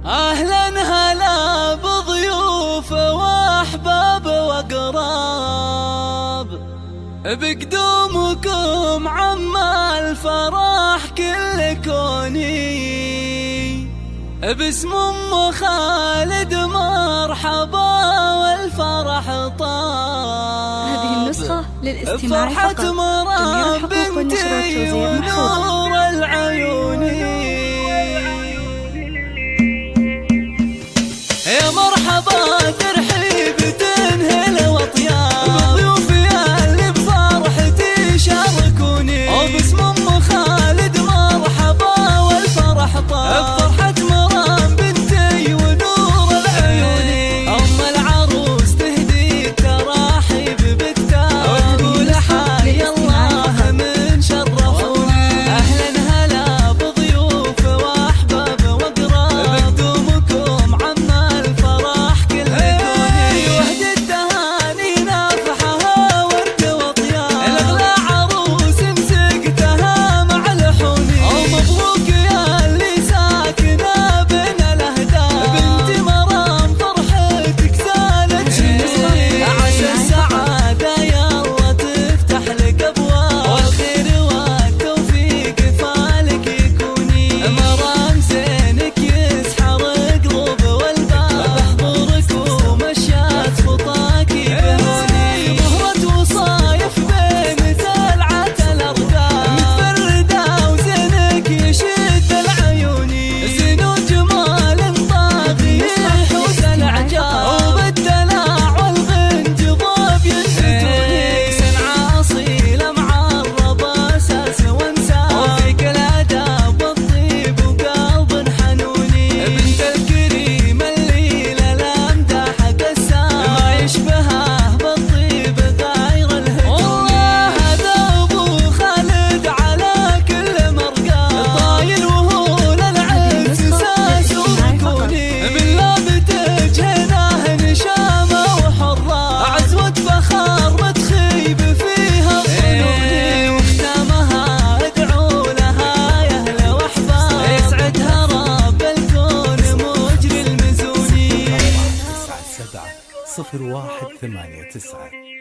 أهلا هلا بضيوف وأحباب وأقراب، بقدومكم عم الفرح كل كوني، باسم أم خالد مرحبا والفرح طاب. هذه النسخة للاستماع فرحة فقط. مرام بنتي ونور العيوني، يا مرحبا ترحيب تنهل وطياب، بضيوفي اللي بفرحتي شاركوني، وباسم أم خالد مرحبا والفرح طاب. فرحة مرام بنتي ونور العيوني، أم العروس تهدي التراحيب بكتاب، وتقول حي الله من شرفوني. أهلا هلا بضيوف وأحباب وأقراب، بقدومكم عم الفرح كل كوني، وهد التهاني نافحها ورد وطياب، الأغلى عروس مسكتها مع لحوني، ومبروك يا اللي ساكنة بين الأهداف، بنت مرام فرحتك زالت شيء، عسى السعادة يلا تفتح لك أبواب، والخير والتوفيق فالك يكوني، مرام زينك يسحر قلوب والباب، بحضورك ومشات خطاكي بهوني، مهرة وصايف بين زلعة الأرقام، متفردة وزينك يشد العيوني، زين وجمال طاغي يحوز العجاب، وبالدلع والغنج ضاب ينفتوني، سنعة أصيلة معربة أساس وانساب، وفيك الآداب والطيب وقلب حنوني، بنت الكريم اللي للأمداح قسام، ما يشبهه بالطيب غير الهجوم، والله هذا أبو خالد على كل مرقام، طايل وهو للعز ساس وركوني، من لابتك هناه نشامة وحرة، عزوة فخار ما تخيب فيها الظنوني، وختامها ادعو لها يا أهل وأحباب، يسعدها رب الكون مجري المزوني. 97 01 89